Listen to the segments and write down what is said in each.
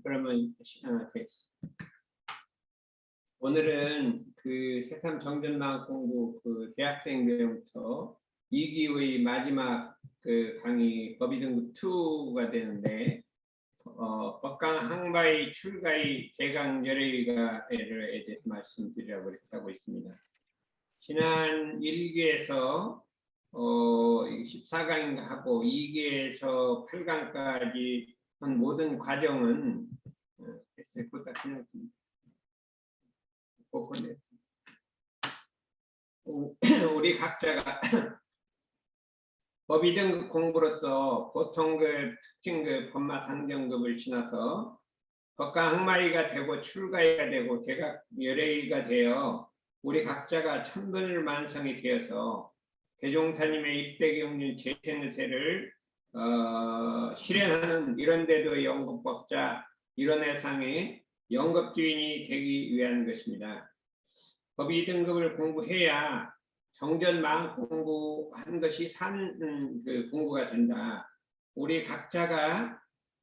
그러면 됐어. 오늘은 그 새삼 정전망 공부 그 대학생들부터 2기의 마지막 그 강의 법의 등급 2가 되는데 법강 항바의 출가의 대강 열애의가에 대해서 말씀드리려고 이렇게 하고 있습니다. 지난 1기에서 14강인가 하고 2기에서 8강까지 한 모든 과정은 우리 각자가 법의 등급 공부로서 보통급, 특징급, 법마 상정급을 지나서 법강 항마의가 되고 출가의가 되고 대각 열애의가 되어 우리 각자가 천불만성이 되어서 대종사님의 입대경륜 재생세를 실현하는 이런데도 연급법자 이론회상의 연급주인이 되기 위한 것입니다. 법의 등급을 공부해야 정전망 공부한 것이 산 그 공부가 된다. 우리 각자가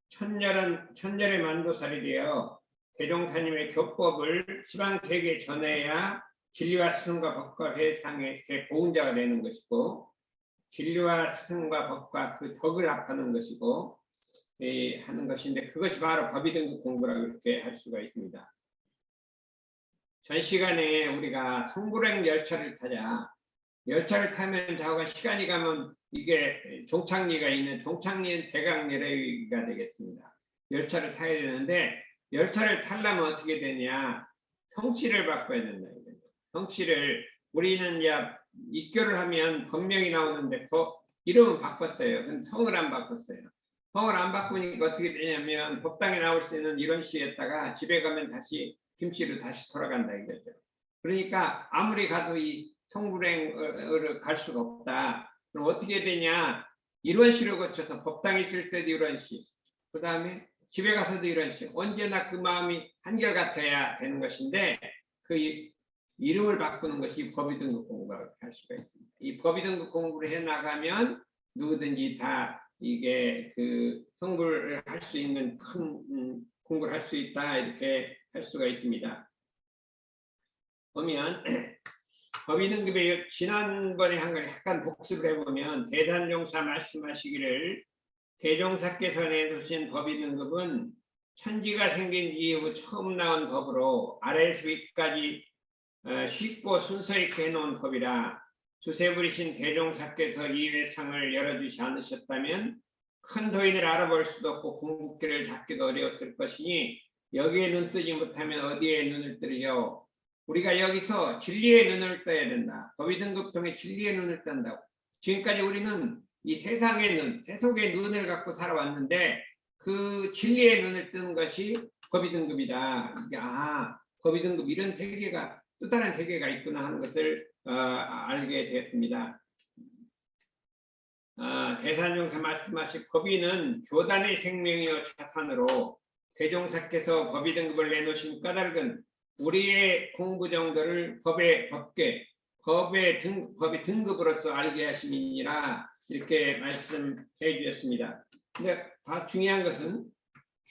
천열의 만도살이 되어 대종사님의 교법을 시방세계에 전해야 진리와 스승과 법과 회상의 대보훈자가 되는 것이고, 진리와 스승과 법과 그 덕을 합하는 것이고 하는 것인데, 그것이 바로 법의 등급 공부라고 이렇게 할 수가 있습니다. 전 시간에 우리가 성불행 열차를 타자. 열차를 타면 좌우가 시간이 가면 이게 종착리가 있는 종착리는 대각 열애의가 되겠습니다. 열차를 타야 되는데 열차를 타려면 어떻게 되냐? 성씨를 바꿔야 된다. 성씨를 우리는 입교를 하면 법명이 나오는데 이름은 바꿨어요. 근데 성을 안 바꿨어요. 성을 안 바꾸니까 어떻게 되냐면 법당에 나올 수 있는 이런 씨였다가 집에 가면 다시 김씨로 다시 돌아간다 이거죠. 그러니까 아무리 가도 이 성불행을 갈 수가 없다. 그럼 어떻게 되냐? 이런 씨를 거쳐서 법당에 있을 때도 이런 씨, 그 다음에 집에 가서도 이런 씨, 언제나 그 마음이 한결같아야 되는 것인데 그 이름을 바꾸는 것이 법의 등급 공부라고 할 수가 있습니다. 이 법의 등급 공부를 해 나가면 누구든지 다 이게 그 성불을 할 수 있는 큰 공부를 할 수 있다 이렇게 할 수가 있습니다. 보면 법의 등급에 지난번에 한 걸 약간 복습을 해보면 대단종사 말씀하시기를 대종사께서 내놓으신 법의 등급은 천지가 생긴 이후 처음 나온 법으로 아래에서 위까지 쉽고 순서 있게 해놓은 법이라 주세 부리신 대종사께서 이 회상을 열어주지 않으셨다면 큰 도인을 알아볼 수도 없고 궁극기를 잡기도 어려웠을 것이니 여기에 눈 뜨지 못하면 어디에 눈을 뜨려. 우리가 여기서 진리의 눈을 떠야 된다. 법의 등급 통해 진리의 눈을 뜬다고. 지금까지 우리는 이 세상의 눈, 세속의 눈을 갖고 살아왔는데 그 진리의 눈을 뜨는 것이 법의 등급이다. 법의 등급 이런 세계가 또 다른 세계가 있구나 하는 것을 알게 되었습니다. 대산종사 말씀하신 법의는 교단의 생명이요 자산으로 대종사께서 법의 등급을 내놓으신 까닭은 우리의 공부 정도를 법의 등급으로서 알게 하심이니라 이렇게 말씀해 주셨습니다. 근데 중요한 것은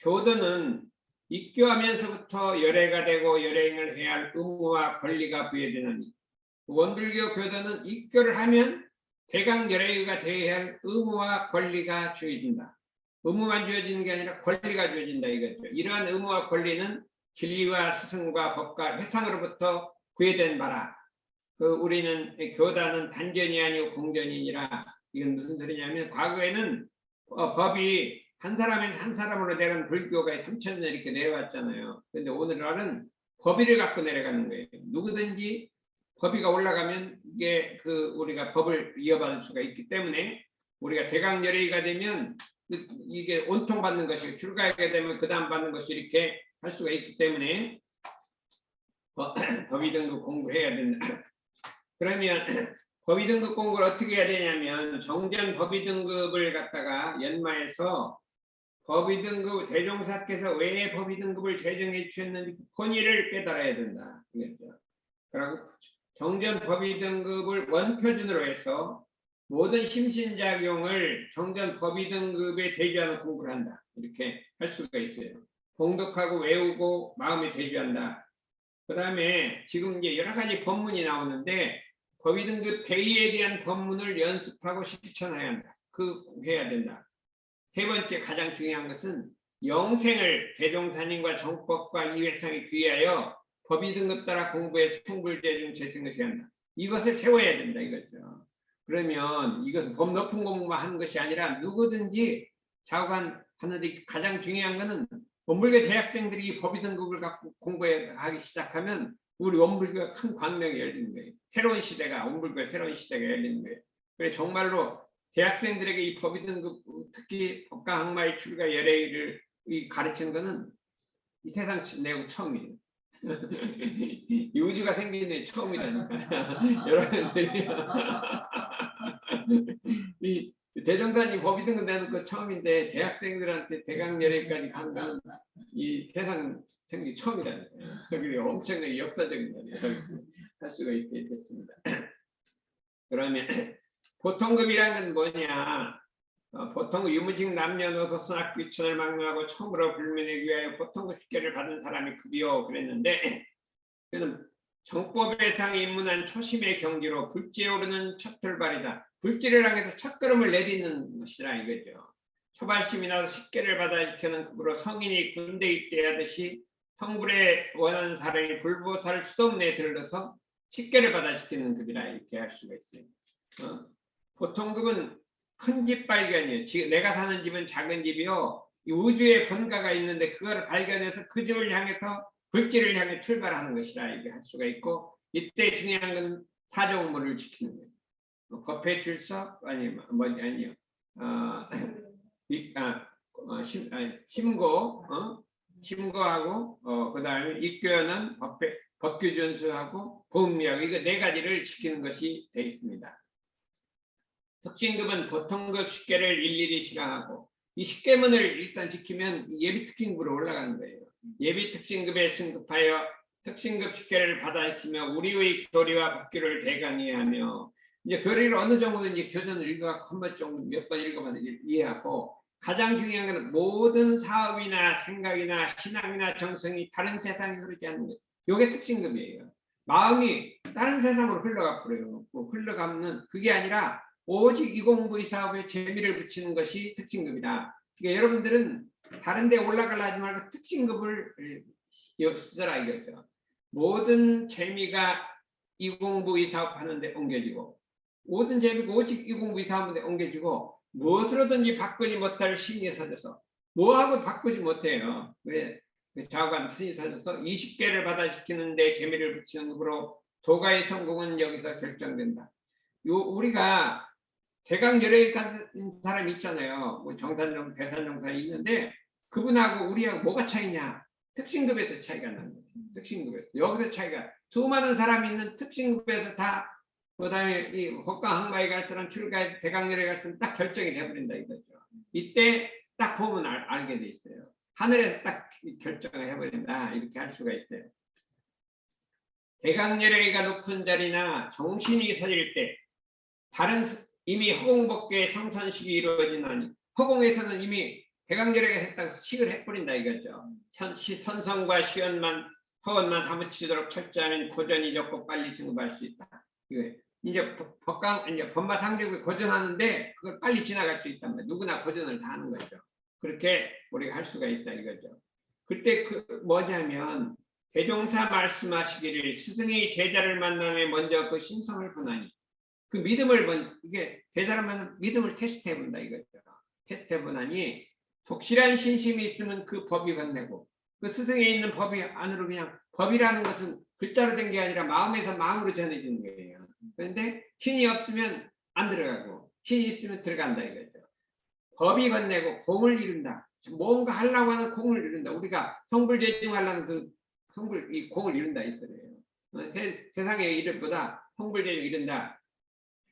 교도는 입교하면서부터 열애가 되고 열애행을 해야 할 의무와 권리가 부여되느니 원불교 교도는 입교를 하면 대강 열애가 되어야 할 의무와 권리가 주어진다. 의무만 주어지는 게 아니라 권리가 주어진다 이거죠. 이러한 의무와 권리는 진리와 스승과 법과 회상으로부터 구해된 바라. 우리는 교단은 단전이 아니고 공전이니라. 이건 무슨 소리냐면 과거에는 법이 한 사람으로 내려간 불교가 3000년 이렇게 내려왔잖아요. 그런데 오늘날은 법의를 갖고 내려가는 거예요. 누구든지 법의가 올라가면 이게 우리가 법을 이어받을 수가 있기 때문에 우리가 대강열애가 되면 이게 온통 받는 것이 출가하게 되면 그 다음 받는 것이 이렇게 할 수가 있기 때문에 법의 등급 공부해야 된다. 그러면 법의 등급 공부를 어떻게 해야 되냐면 정전 법의 등급을 갖다가 연마해서 법의 등급 대종사께서 왜 법의 등급을 제정해 주셨는지 본의를 깨달아야 된다. 그리고 정전 법의 등급을 원표준으로 해서 모든 심신작용을 정전 법의 등급에 대비하는 공부를 한다. 이렇게 할 수가 있어요. 봉독하고 외우고 마음에 대주한다. 그 다음에 지금 이제 여러 가지 법문이 나오는데 법위 등급 대의에 대한 법문을 연습하고 실천해야 한다. 그 해야 된다. 세 번째 가장 중요한 것은 영생을 대종사님과 정법과 이회상에 귀하여 법위 등급 따라 공부해 성불재중 재생을 해야 한다. 이것을 세워야 된다 이거죠. 그러면 이것은 법 높은 공부만 하는 것이 아니라 누구든지 좌우간 하는데 가장 중요한 것은 원불교 대학생들이 이 법위 등급을 갖고 공부하기 시작하면 우리 원불교가 큰 광명이 열리는 거예요. 새로운 시대가 원불교의 새로운 시대가 열리는 거예요. 그래서 정말로 대학생들에게 이 법위 등급 특히 법과 학마의 출가 열애를 가르치는 것은 이 세상 내용 처음이에요. 이 우주가 생긴 게 처음이라니까. 여러분들이 이 대종사님 법위 등급 내는 거 처음인데 대학생들한테 대강열애까지 간 거는 이 세상 생기 처음이라니까. 그게 엄청나게 역사적인 말이에요. 할 수가 있게 됐습니다. 그러면 보통급이라는 건 뭐냐? 보통급 유무직 남녀노소 선악귀천을 막론하고 처음으로 불면에 위하여 보통급 식계를 받은 사람이 급이요 그랬는데 그는 정법의 상에 입문한 초심의 경지로 불지에 오르는 첫 출발이다. 불지를 향해서 첫 걸음을 내딛는 것이라 이거죠. 초발심이 나서 식계를 받아 지켜는 급으로 성인이 군대 입대하듯이 성불에 원하는 사람이 불보살을 수dom내에 들러서 식계를 받아 지키는 급이라 이렇게 할 수가 있어요. 보통급은 큰 집 발견이에요. 지금 내가 사는 집은 작은 집이요. 이 우주에 본가가 있는데 그거를 발견해서 그 집을 향해서 불지를 향해 출발하는 것이라 이렇게 할 수가 있고 이때 중요한 건 사정무를 지키는 거예요. 법회 출석 아니요. 심고 심거하고 그다음에 입교는 법규 준수하고 보험리하고 이거 네 가지를 지키는 것이 되어 있습니다. 특징급은 보통급 식계를 일일이 실행하고 이 식계문을 일단 지키면 예비 특징급으로 올라가는 거예요. 예비 특징급에 승급하여 특징급 식계를 받아 지키며 우리의 교리와 법규를 대강의하며 이제 교리를 어느 정도든지 교전을 읽어갖고 한 번 정도 몇 번 읽어봐서 이해하고 가장 중요한 것은 모든 사업이나 생각이나 신앙이나 정성이 다른 세상에 흐르지 않는 거예요. 이게 특징급이에요. 마음이 다른 세상으로 흘러가 버려요. 흘러가면 그게 아니라 오직 이 공부의 사업에 재미를 붙이는 것이 특징급이다. 그러니까 여러분들은 다른 데 올라가려 하지 말고 특징급을 쓰라 이거죠. 모든 재미가 이 공부 이 사업하는데 옮겨지고 모든 재미가 오직 이 공부 이 사업하는데 옮겨지고 무엇으로든지 바꾸지 못할 신이 사져서 뭐하고 바꾸지 못해요. 왜? 좌우간 신이 사져서 20개를 받아 지키는 데 재미를 붙이는 급으로 도가의 성공은 여기서 결정된다. 우리가 대강열애 같은 사람이 있잖아요. 뭐 정산정, 대산정산이 있는데 그분하고 우리하고 뭐가 차이냐? 특징급에서 차이가 나는 거예요. 특징급에서. 여기서 차이가 수많은 사람이 있는 특징급에서 다 그다음에 이 법과 학마에 갈 때는 출가 대강열애 갈 때는 딱 결정이 돼버린다 이거죠. 이때 딱 보면 알게 돼 있어요. 하늘에서 딱 결정을 해버린다 이렇게 할 수가 있어요. 대강열애가 높은 자리나 정신이 서질 때 다른 이미 허공법계의 성선식이 이루어지나니 허공에서는 이미 대강열애가 했다고 식을 해버린다 이거죠. 선성과 허언만 사무치도록 철저하면 고전이 적고 빨리 승급할 수 있다. 이제 법마 상대국에 고전하는데 그걸 빨리 지나갈 수 있단 말이에요. 누구나 고전을 다 하는 거죠. 그렇게 우리가 할 수가 있다 이거죠. 그때 뭐냐면 대종사 말씀하시기를 스승이 제자를 만나면 먼저 그 신성을 보나니 그 믿음을 이게 대사람은 믿음을 테스트해 본다 이거죠. 테스트해 보나니 독실한 신심이 있으면 그 법이 건네고 그 스승에 있는 법이 안으로 그냥 법이라는 것은 글자로 된 게 아니라 마음에서 마음으로 전해지는 거예요. 그런데 신이 없으면 안 들어가고 신이 있으면 들어간다 이거죠. 법이 건네고 공을 이룬다. 뭔가 하려고 하는 공을 이룬다. 우리가 성불재중하려는 그 이 공을 이룬다 이 소리예요. 세상의 이름보다 성불재중 이룬다.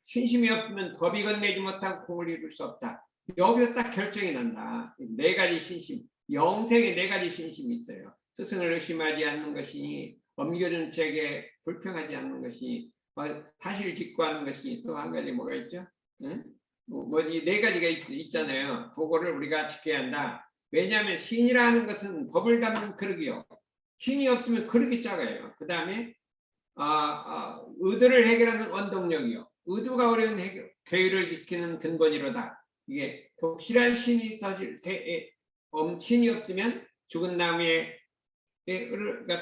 신심이 없으면 법이 건네지 못하고 공을 이룰 수 없다. 여기서 딱 결정이 난다. 네 가지 신심, 영생의 네 가지 신심이 있어요. 스승을 의심하지 않는 것이니, 엄교준 책에 불평하지 않는 것이니, 사실 직구하는 것이니, 또 한 가지 뭐가 있죠? 이 네 가지가 있잖아요. 그거를 우리가 지켜야 한다. 왜냐하면 신이라는 것은 법을 담는 그릇이요. 신이 없으면 그릇이 작아요. 그 다음에 의도를 해결하는 원동력이요. 의도가 어려운 계율을 지키는 근본이로다. 이게 독실한 신이 신이 없으면 죽은 나무에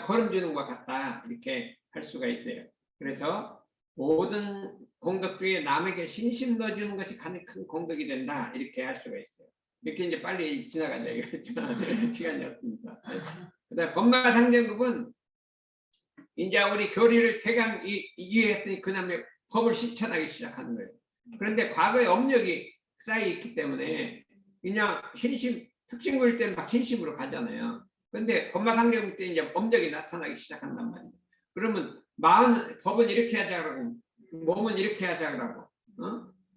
걸음주는 것 같다. 이렇게 할 수가 있어요. 그래서 모든 공덕 중에 남에게 신심 넣어주는 것이 가장 큰 공덕이 된다. 이렇게 할 수가 있어요. 이렇게 이제 빨리 지나가자 이거죠. 시간이 없습니다. 그다음 법마상정급은 이제 우리 교리를 대강 이해했더니 그 다음에 법을 실천하기 시작하는 거예요. 그런데 과거에 업력이 쌓여 있기 때문에 그냥 신심 특징구일 때는 막 신심으로 가잖아요. 그런데 법마상정급 때 이제 업력이 나타나기 시작한단 말이에요. 그러면 마음은 법은 이렇게 하자고, 몸은 이렇게 하자고,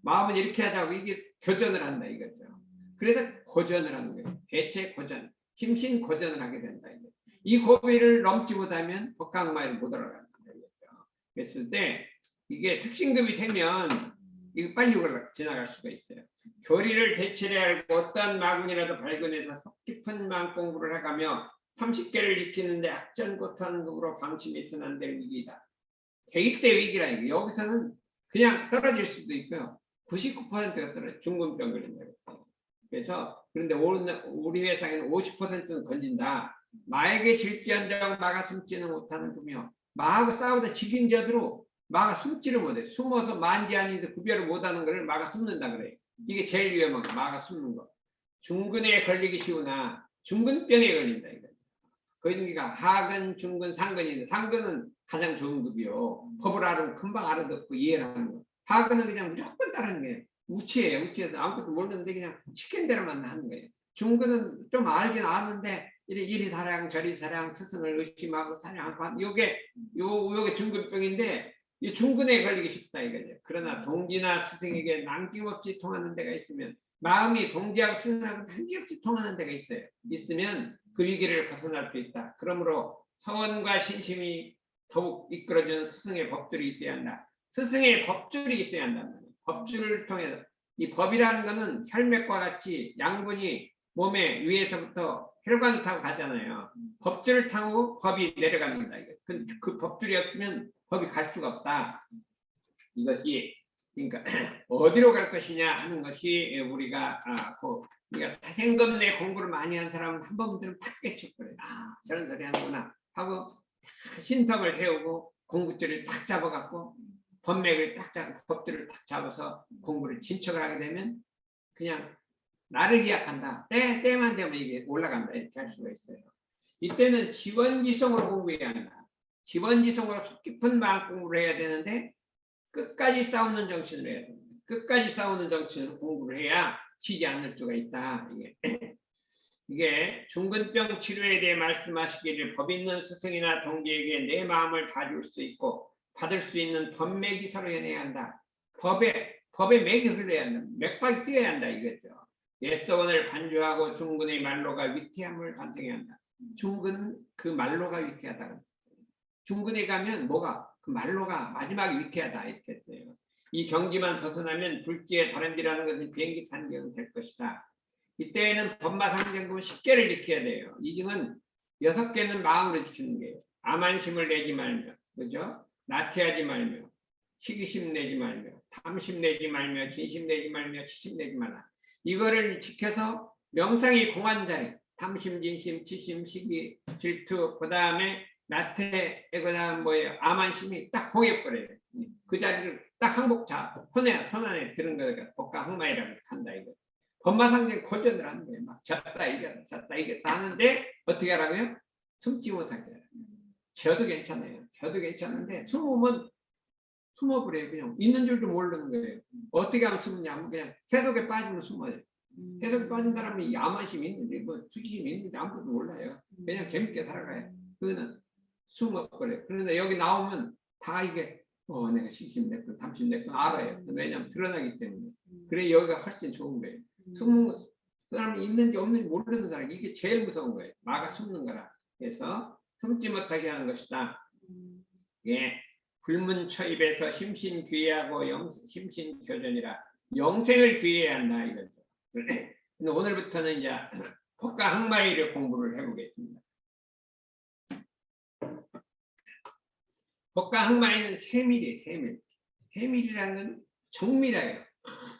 마음은 이렇게 하자고 이게 교전을 한다 이거죠. 그래서 고전을 하는 거예요. 대체 고전, 심신 고전을 하게 된다 이거죠. 이 고비를 넘지 못하면 법강마에를 못 올라간다 이거죠. 그랬을 때 이게 특신급이 되면 이거 빨리 지나갈 수가 있어요. 교리를 대체를 알고 어떠한 마군이라도 발견해서 속 깊은 마음 공부를 해가며 30개를 지키는데 악전고투하는 급으로 방심이 있어는 안 될 위기이다. 대입대 위기라는 게 여기서는 그냥 떨어질 수도 있고요. 99%가 떨어져 중금병 걸린다고. 그래서 그런데 우리 회사에는 50%는 걸린다. 마에게 질지한다고 마가 숨지는 못하는 금이요. 마하고 싸우다 지긴 자들로 마가 숨지를 못해. 숨어서 만지 아닌데 구별을 못하는 것을 마가 숨는다 그래요. 이게 제일 위험한 거. 마가 숨는 거. 중근에 걸리기 쉬우나 중근병에 걸린다 이거. 그러니까 하근, 중근, 상근인데 상근은 가장 좋은 급이요. 법을 알아면 금방 알아듣고 이해를 하는 거. 하근은 그냥 무조건 따르는 게 우치예요. 우치에서 아무것도 모르는데 그냥 시킨 대로만 하는 거예요. 중근은 좀 알긴 아는데 이리 사랑 저리 사랑 스승을 의심하고 사랑하고 요게 중근병인데 이 중근에 걸리기 쉽다 이거죠. 그러나 동지나 스승에게 남김없이 통하는 데가 있으면 마음이 동지하고 스승하고 남김없이 통하는 데가 있어요. 있으면 그 위기를 벗어날 수 있다. 그러므로 성원과 신심이 더욱 이끌어주는 스승의 법줄이 있어야 한다. 스승의 법줄이 있어야 한다. 법줄을 통해서 이 법이라는 것은 혈맥과 같이 양분이 몸에 위에서부터 혈관을 타고 가잖아요. 법줄을 타고 법이 내려갑니다. 그 법줄이 없으면 법이 갈 수가 없다. 이것이 그러니까 어디로 갈 것이냐 하는 것이 우리가 그러니까 타생검내 공부를 많이 한 사람은 한 번 들으면 탁 깨쳐버려요. 저런 소리 하는구나 하고 신석을 세우고 공부줄을 딱 잡아갖고 법맥을 딱 잡고 법들을 딱 잡아서 공부를 진척을 하게 되면 그냥 나를 기약한다. 때만 되면 이게 올라간다 이렇게 할 수가 있어요. 이때는 지원지성으로 공부해야 한다. 지원지성으로 속 깊은 마음 공부를 해야 되는데 끝까지 싸우는 정신을 해야 됩니다. 끝까지 싸우는 정신으로 공부를 해야 지지 않을 수가 있다. 이게 중근병 치료에 대해 말씀하시기를 법 있는 스승이나 동지에게 내 마음을 다 줄 수 있고 받을 수 있는 법맥이 서로 연해야 한다. 법의 맥이 흘러야 한다. 맥박이 뛰어야 한다 이거죠. 옛서원을 반주하고 중근의 말로가 위태함을 반성해야 한다. 중근은 그 말로가 위태하다. 중근에 가면 그 말로가 마지막에 위태하다 이렇게 했어요. 이 경지만 벗어나면 불지의 다른지라는 것은 비행기 타는 경우 될 것이다. 이때에는 법마상정급은 10개를 지켜야 돼요. 이 중은 6개는 마음으로 지키는 거예요. 암안심을 내지 말며, 그죠? 나태하지 말며, 시기심 내지 말며, 탐심 내지 말며, 진심 내지 말며, 치심 내지 말라. 이거를 지켜서 명상이 공한 자리, 탐심, 진심, 치심, 시기, 질투, 그 다음에 나태, 그다음 뭐예요? 암안심이 딱 공해버려요. 그 자리를 딱 손 안에 들은 거가 법과 항마이라고 한다 이거. 법마상정 고전을 하는 거예요. 막 졌다 이겼다 하는데 어떻게 하라고요? 숨지 못하게 해요. 저도 괜찮아요. 저도 괜찮은데 숨으면 숨어버려요. 그냥 있는 줄도 모르는 거예요. 어떻게 하면 숨느냐? 그냥 세속에 빠지면 숨어요. 세속에 빠진 사람이 야만심이 있는지 뭐 수기심이 있는지 아무것도 몰라요. 그냥 재밌게 살아가요. 그거는 숨어버려요. 그런데 여기 나오면 다 이게 내가 시기심 냈군, 탐심 냈군 알아요. 왜냐하면 드러나기 때문에. 그래 여기가 훨씬 좋은 거예요. 숨은 사람이 있는지 없는지 모르는 사람 이게 제일 무서운 거예요. 마가 숨는 거라. 그래서 숨지 못하게 하는 것이다. 예, 불문처입에서 심신귀해하고 심신교전이라 영생을 귀해야 한다 이거죠. 근데 오늘부터는 이제 법과 항마의를 공부를 해보겠습니다. 법과 항마의는 세밀이에요. 세밀. 세밀이라는 건 정밀해요.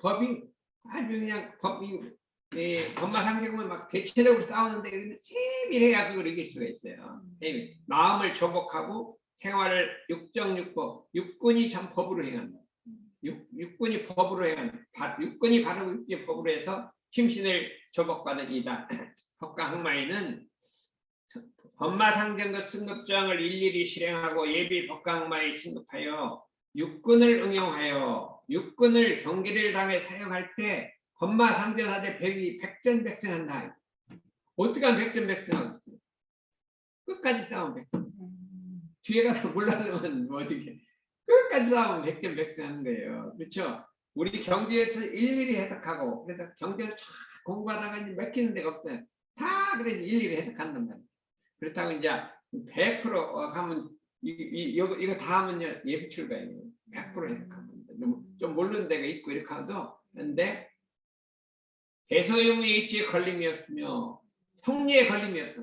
법이 아주 그냥 법이 법마 상대공은 막 대체적으로 싸우는데 세밀해야 그걸 이길 수가 있어요. 세밀. 마음을 조복하고 생활을 육정육법, 육군이 참 법으로 행한다. 육군이 법으로 행한다. 육군이 바로 육군이 법으로 해서 심신을 조복받은 이다. 법과 항마의는 법마 상정급 승급조항을 일일이 실행하고 예비 법과 항마에 승급하여 육군을 응용하여 육군을 경기를 당해 사용할 때 법마 상전하되 백전백승한다. 어떻게 하면 백전백승하겠어요? 끝까지 싸우면 백전. 뒤에 가서 몰라서는 뭐 어떻게 끝까지 싸우면 백전백승하는 거예요. 그렇죠? 우리 경제에서 일일이 해석하고 그래서 경제를 쫙 공부하다가 이제 맥히는 데가 없어요. 다 그래서 일일이 해석한단 말이에요. 그렇다고 이제 100% 하면 이거 다 하면요 예비 출가예요. 100% 해석하면 좀 모르는 데가 있고 이렇게 하도 근데 대소유무에 있지 걸림이 없으며 성리에 걸림이 없다.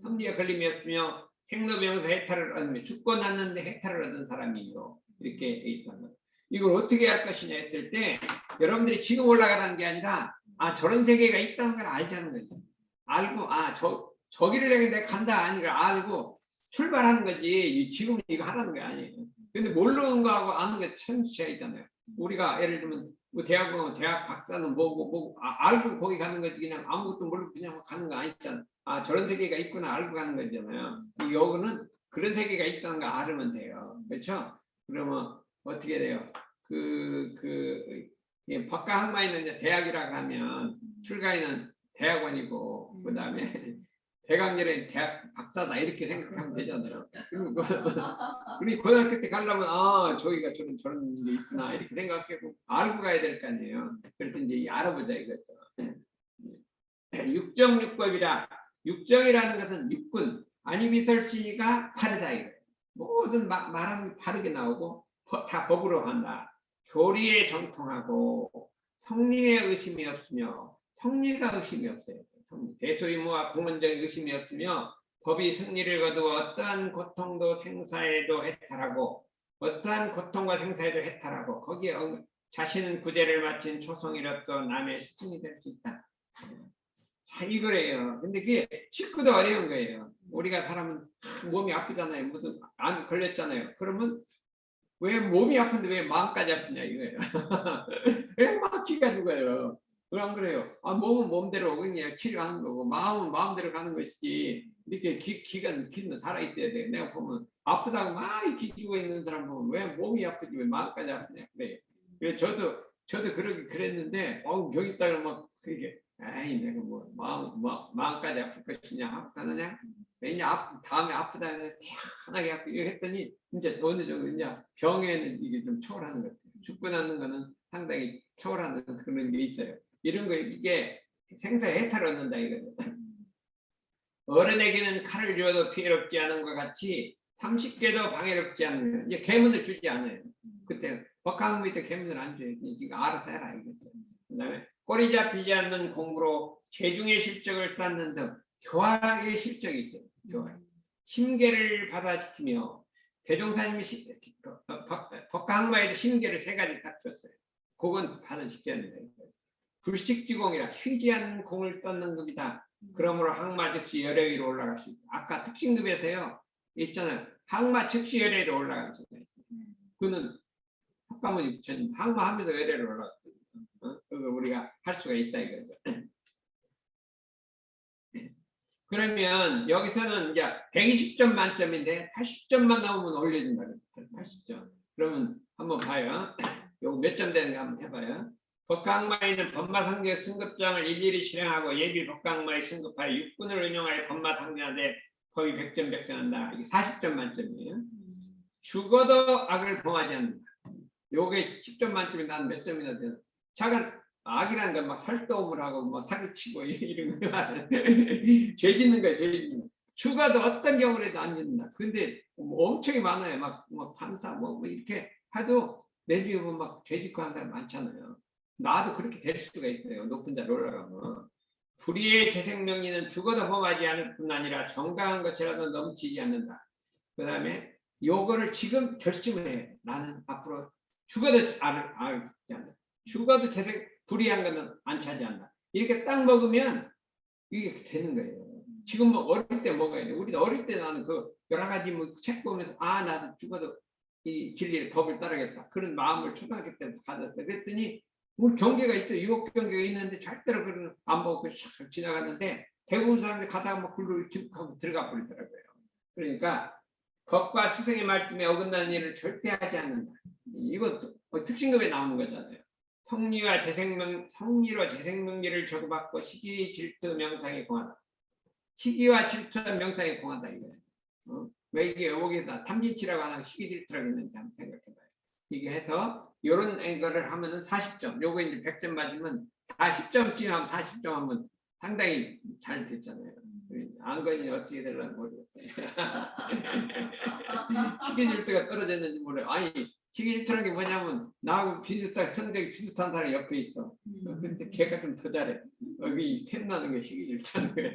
성리에 걸림이 없으며 생로병사 해탈을 얻으며 죽고 났는데 해탈을 얻은 사람이요 이렇게 있단 말이에요. 이걸 어떻게 할 것이냐 했을 때 여러분들이 지금 올라가는 게 아니라 저런 세계가 있다는 걸 알자는 거죠. 알고 저기를 향해 내가 간다 아니라 알고 출발하는 거지 지금 이거 하라는 게 아니에요. 근데 모르는 거하고 아는 게 참 차이 있잖아요. 우리가 예를 들면 뭐 대학 박사는 뭐고 알고 거기 가는 거지 그냥 아무것도 모르고 그냥 가는 거 아니잖아. 저런 세계가 있구나 알고 가는 거잖아요. 여기는 그런 세계가 있다는 거 알으면 돼요. 그렇죠? 그러면 어떻게 돼요? 법과 항마에는 이제 대학이라고 하면 출가에는 대학원이고 그다음에 대강렬에 대학 박사다 이렇게 생각하면 되잖아요. 우리 고등학교 때 가려면 저기가 저런 게 있구나 이렇게 생각하고 알고 가야 될 거 아니에요. 그래서 이제 알아보자 이거죠. 육정육법이라 육정이라는 것은 육군 아니미설씨가 바르다 이거예요. 모든 말하는 게 바르게 나오고 다 법으로 한다. 교리에 정통하고 성리에 의심이 없으며 성리가 의심이 없어요. 대소유무와 공원적인 의심이 없으며 법이 승리를 거두어 어떠한 고통도 생사에도 해탈하고 어떠한 고통과 생사에도 해탈하고 거기에 자신은 구제를 마친 초성이로도 남의 스승이 될 수 있다. 이거래요. 근데 그게 쉽고도 어려운 거예요. 우리가 사람은 몸이 아프잖아요. 무슨 암 걸렸잖아요. 그러면 왜 몸이 아픈데 왜 마음까지 아프냐 이거예요. 왜 막 기가 죽어요. 그럼 그래요. 몸은 몸대로 그냥 치료하는 거고 마음은 마음대로 가는 것이지 이렇게 기는 살아있어야 돼. 내가 보면 아프다고 막 기지고 있는 사람 보면 왜 몸이 아프지 왜 마음까지 아프냐 그래요. 그래서 저도 그랬는데 병 있다고 막 그렇게 에이 내가 뭐 마음까지 아플 것이냐 하고 사느냐 왜냐 다음에 아프다 태연하게 아프고 했더니 이제 어느 정도 이제 병에는 이게 좀 초월하는 것 같아요. 죽고 나는 거는 상당히 초월하는 그런 게 있어요. 이런 거 이게 생사에 해탈을 얻는다 이거죠. 어른에게는 칼을 주어도 피해롭지 않은 것 같이 30개도 방해롭지 않는 이제 계문을 주지 않아요. 그때 법학무 때 계문을 안 줘요. 지금 알아서 해라 이거죠. 그다음에 꼬리 잡히지 않는 공부로 죄중의 실적을 쌓는 등 교화의 실적이 있어요. 교화. 심계를 받아지키며 대종사님이 법과 항마에도 심계를 3가지 딱 줬어요. 그건 받아지켜야 돼요. 불식지공이라 휘지 않는 공을 떴는 급이다. 그러므로 항마 즉시 열애 위로 올라갈 수 있다. 아까 특징급에서요 있잖아요. 항마 즉시 열애 위로 올라갈 수 있다. 그는 학과문이 붙여진 항마하면서 열애로 올라갔거든요. 그거 우리가 할 수가 있다 이거죠. 그러면 여기서는 이제 120점 만점인데 80점만 나오면 올려준다. 80점. 그러면 한번 봐요. 요거 몇 점 되는가 한번 해봐요. 법과항마에는 법마상계 승급장을 일일이 실행하고 예비 법과항마에 승급하여 육군을 운용하여 법마상계하되 법이 100점 백성한다. 이게 40점 만점이에요. 죽어도 악을 범하지 않는다. 요게 10점 만점이 난 몇 점이나 되나. 작은 악이라는 건 막 설도움을 하고 뭐 사기치고 이런 거 죄 짓는 거예요. 죄 짓는 거. 죽어도 어떤 경우라도 안 짓는다. 근데 엄청이 많아요. 막 판사 뭐 이렇게 해도 내 주위에 막 죄 짓고 하는 사람 많잖아요. 나도 그렇게 될 수가 있어요. 높은 자리 올라가면. 불의의 재생명리는 죽어도 범하지 않을 뿐 아니라 정당한 것이라도 넘치지 않는다. 그 다음에 요거를 지금 결심을 해. 나는 앞으로 죽어도 않는다. 죽어도 불의한 것은 안 차지한다. 이렇게 딱 먹으면 이게 되는 거예요. 지금 뭐 어릴 때 먹어야 돼. 우리도 어릴 때 나는 그 여러 가지 뭐 책 보면서 나도 죽어도 이 진리의 법을 따르겠다. 그런 마음을 초등학교 때부터 가졌어요. 그랬더니 우리 경계가 있어. 유혹 경계가 있는데 절대로 그런 안 먹고 샥 지나갔는데 대부분 사람들이 가다가 뭐 글로 하고 들어가 버리더라고요. 그러니까 법과 스승의 말씀에 어긋나는 일을 절대 하지 않는다. 이것도 특징급에 나오는 거잖아요. 성리로 재생명리를 저구받고 시기 질투 명상에 공하다. 시기와 질투와 명상에 공하다 이거예요. 왜 이게 여기다 탐진치라고 하는 시기 질투라고 있는지 한번 생각해봐요. 이게 해서 이런 거를 하면은 40점. 요거 이제 100점 맞으면 다 10점씩 하면 40점 하면 상당히 잘 됐잖아요. 안건이 어떻게 되려나 모르겠어요. 시기 질투가 떨어졌는지 몰라요. 아니 시기 질투라는 게 뭐냐면 나하고 비슷한 성격이 비슷한 사람이 옆에 있어. 근데 걔가 좀 더 잘해. 여기 샘나는 게 시기 질투하는 거예요.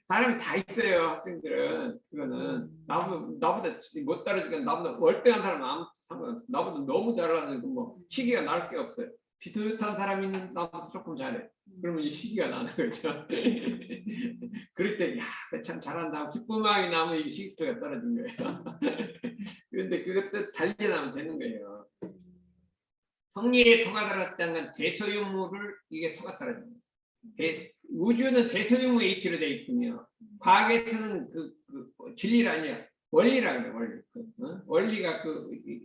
사람이 다 있어요. 학생들은 그거는 나보다 못 따라주니까 나보다 월등한 사람은 아무 상관없어. 나보다 너무 잘하는 뭐 시기가 날 게 없어요. 비슷한 사람이 있는 나보다 조금 잘해. 그러면 이 시기가 나는 거죠. 그럴 때, 참 잘한다. 기쁜 마음이 나면 이 시기가 떨어진 거예요. 그런데 그것도 달리 나면 되는 거예요. 성리에 토가 들었다는 건 대소유무를 이게 토가 떨어집니다. 우주는 대소유무의 이치로 되어 있군요. 과학에서는 그 진리가 아니야. 원리라 그래, 원리. 원리가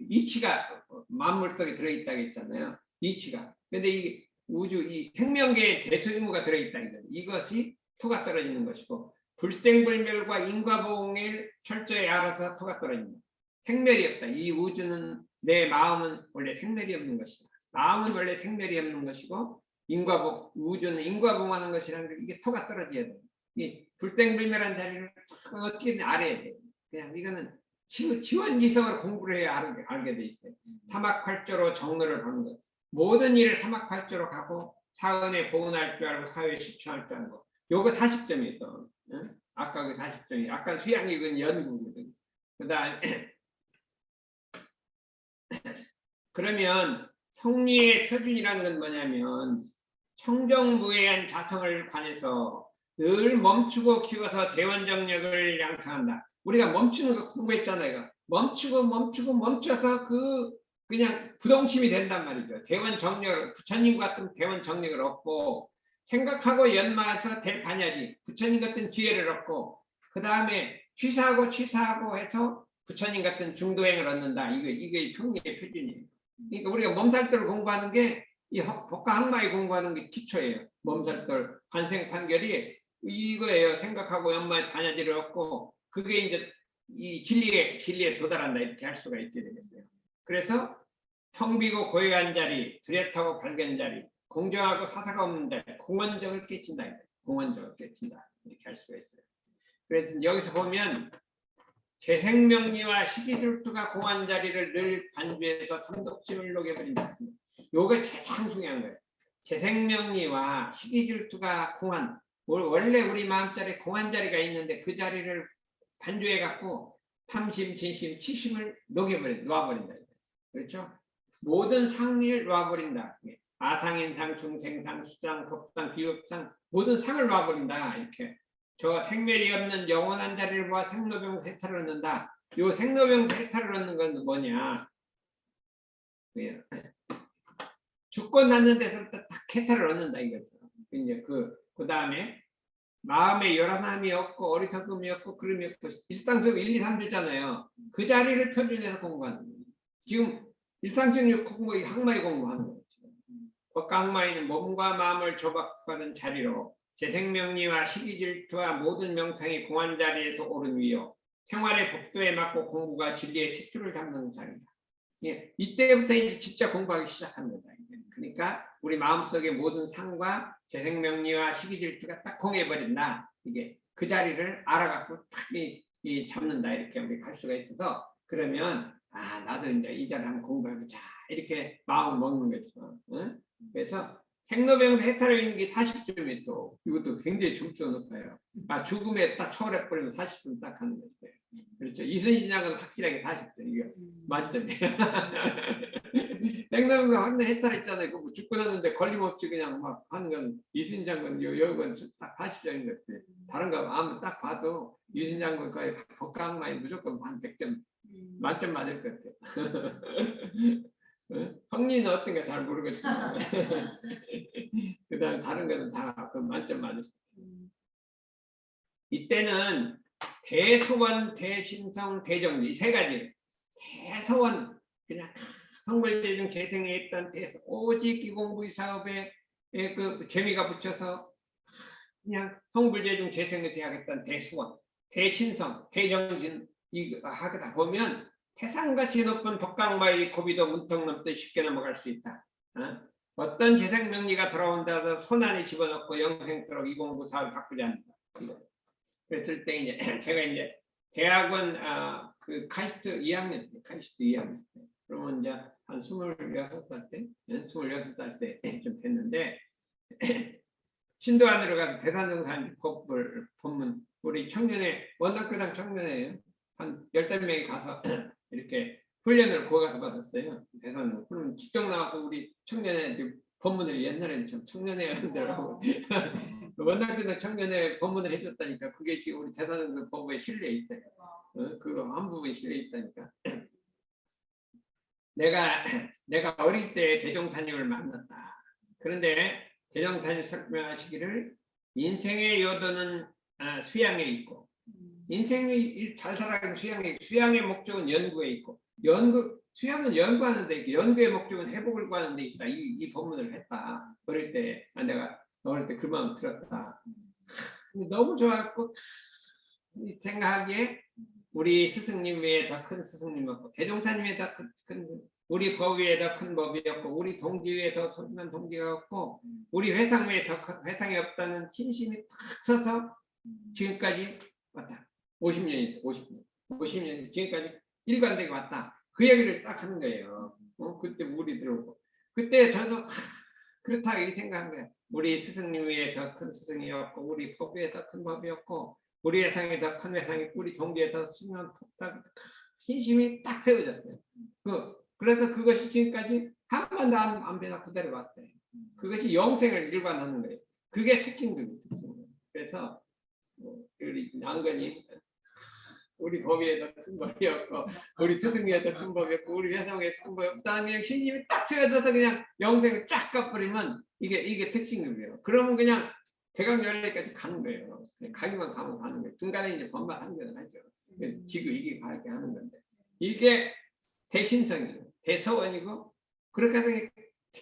이치가 만물 속에 들어있다고 했잖아요. 이치가. 근데 이 우주, 이 생명계의 대소유무가 들어있다. 이것이 토가 떨어지는 것이고, 불생불멸과 인과보응을 철저히 알아서 토가 떨어집니다. 생멸이 없다. 이 우주는 내 마음은 원래 생멸이 없는 것이다. 마음은 원래 생멸이 없는 것이고, 우주는 인과보응하는 것이라는 게 이게 토가 떨어져야 돼. 이 불생불멸한 자리를 어떻게든 알아야 돼. 그냥 이거는 지원지성으로 공부를 해야 알게 돼 있어요. 사막팔조로 정로를 하는 것. 모든 일을 사막팔조로 가고 사은에 보은할 줄 알고 사회에 실천할 줄 알고. 요거 40점이 또. 아까 그 40점이. 아까 수양이 그건 연구거든. 그다음에 그러면 성리의 표준이라는 건 뭐냐면 청정무해한 자성을 관해서 늘 멈추고 키워서 대원정력을 양성한다. 우리가 멈추는 거 공부했잖아요. 멈춰서 그냥 부동심이 된단 말이죠. 대원정력, 부처님 같은 대원정력을 얻고 생각하고 연마해서 대반야지. 부처님 같은 지혜를 얻고 그 다음에 취사하고 해서 부처님 같은 중도행을 얻는다. 이게 평리의 표준이에요. 그러니까 우리가 몸살도를 공부하는 게 이 법과학마에 공부하는 게 기초예요. 몸살돌, 관생판결이 이거예요. 생각하고 연마에 반야지를 얻고 그게 이제 이 진리에 도달한다 이렇게 할 수가 있게 되겠어요. 그래서 텅비고 고요한 자리, 뚜렷하고 밝은 자리, 공정하고 사사가 없는 자리, 공원정을 깨친다. 공원정을 깨친다 이렇게 할 수가 있어요. 그래서 여기서 보면 재생명리와 시기질투가 공한 자리를 늘 반주해서 삼독심을 녹여버린다. 요게 가장 중요한 거예요. 재생명리와 시기질투가 공한, 원래 우리 마음자리에 공한 자리가 있는데 그 자리를 반주해 갖고 탐심, 진심, 치심을 놓아버린다. 그렇죠? 모든 상을 놓아버린다. 아상인상, 중생상, 수상, 법상, 비법상 모든 상을 놓아버린다. 이렇게. 저 생멸이 없는 영원한 자리를 보아 생로병 세탈을 얻는다. 요 생로병 세탈을 얻는 건 뭐냐? 죽고 낳는 데서 딱 해탈을 얻는다 이거죠. 이제 그 다음에 마음에 요란함이 없고 어리석음이 없고 그름이 없고 일상적 1, 2, 3주잖아요. 그 자리를 표준해서 공부하는 거예요. 지금 일상적 공부, 학마의 공부하는 거예요. 법과학마에는 몸과 마음을 조박받은 자리로 재생명리와 시기질투와 모든 명상이 공한 자리에서 오른 위요. 생활의 법도에 맞고 공부가 진리의 척추를 잡는 자리다. 예, 이때부터 이제 진짜 공부하기 시작합니다. 그러니까 우리 마음속에 모든 상과 재생명리와 시기질투가 딱 공해버린다. 이게 그 자리를 알아갖고 딱 잡는다. 이렇게 우리가 할 수가 있어서 그러면 나도 이제 이 자리 한번 공부해보자. 이렇게 마음을 먹는 거죠. 응? 그래서 생로병사 해탈에 있는 게 40점이 또 이것도 굉장히 점수가 높아요. 아, 죽음에 딱 초월해 버리면 40점 딱 하는 거예요. 그렇죠. 이순신 장군 확실하게 40점 이거 만점이에요. 생로병사 확대 해탈했잖아요. 그거 죽고 났는데 걸림없이 그냥 막 하는 건 이순신 장군 여건 딱 40점인 것 같아요. 다른 거 아무 딱 봐도 이순신 장군 거의 복강만이 무조건 한 100점 만점 맞을 것 같아요. 성리는 어떤가 잘 모르겠지만 그다음 다른 거는 다 그 만점 맞을 수 있어요. 이때는 대소원, 대신성, 대정리 세 가지. 대소원 그냥 성불대중 재생에 있던 오직 기공부의 사업에 그 재미가 붙여서 그냥 성불대중 재생에서 하겠다는 대소원, 대신성, 대정진 이거 하다 보면 태산같이 높은 법강마의 고비도 문턱 넘듯 쉽게 넘어갈 수 있다. 어떤 재생 명리가 돌아온다도 손안에 집어넣고 영생토록 209 사업을 바꾸지 않는다. 그랬을 때 이제 제가 이제 대학원 그 카이스트 2학년 때, 그러면 이제 한 26살 때, 26살 때 좀 됐는데 신도안으로 가서 대산정산 법을 본문 우리 청년회 원덕교당 청년회예요. 한 15명이 가서 이렇게 훈련을 거기 가서 받았어요. 대산을. 그럼 직접 나와서 우리 청년회 법문을 옛날에는 참 청년회라고 원덕교당 청년회 법문을 해줬다니까 그게 지금 우리 대산정산 법에 실려 있어요. 그거 한 부분에 실려 있다니까. 내가 어릴 때 대종사님을 만났다. 그런데 대종사님 설명하시기를 인생의 요도는 수양에 있고 인생이 잘 살아가는 수양의 목적은 연구에 있고 수양은 연구하는데 연구의 목적은 회복을 구하는 데 있다. 이 법문을 했다. 어릴 때 내가 어릴 때 그 마음 들었다. 너무 좋아갖고 생각하기에 우리 스승님 외에 더 큰 스승님 없고 대종사님에 더 큰 우리 법 위에 더 큰 법이 없고 우리 동지 위에 더 소중한 동지가 없고 우리 회상 위에 더 큰 회상이 없다는 신심이 탁 서서 지금까지 왔다. 50년이 지금까지 일관되게 왔다. 그 얘기를 딱 하는 거예요. 그때 물이 들어오고 그때 저도 그렇다 이렇게 생각한 거예요. 우리 스승님 위에 더 큰 스승이 없고 우리 법 위에 더 큰 법이 없고 우리 회상에 더 큰 회상이 우리 동지에 더 중요한 법다. 신심이 딱 세워졌어요. 그래서 그것이 지금까지 한 번도 안 변하고 그대로 왔대요. 그것이 영생을 일관하는 거예요. 그게 특징들이에요. 그래서 우리 양건이 우리 법위에 더 큰 법이 없고 우리 스승위에 더 큰 법이 없고 우리 회상에 큰 법이 없다. 그냥 신심이 딱 세워져서 그냥 영생을 쫙 가버리면 이게 특징이에요. 그러면 그냥 대강열례까지 가는 거예요. 가기만 가면 가는 거예요. 중간에 이제 법만 한결은 하죠. 그래서 지금 이게 가게 하는 건데 이게 대신성이에요. 대서원이고 그렇게 해서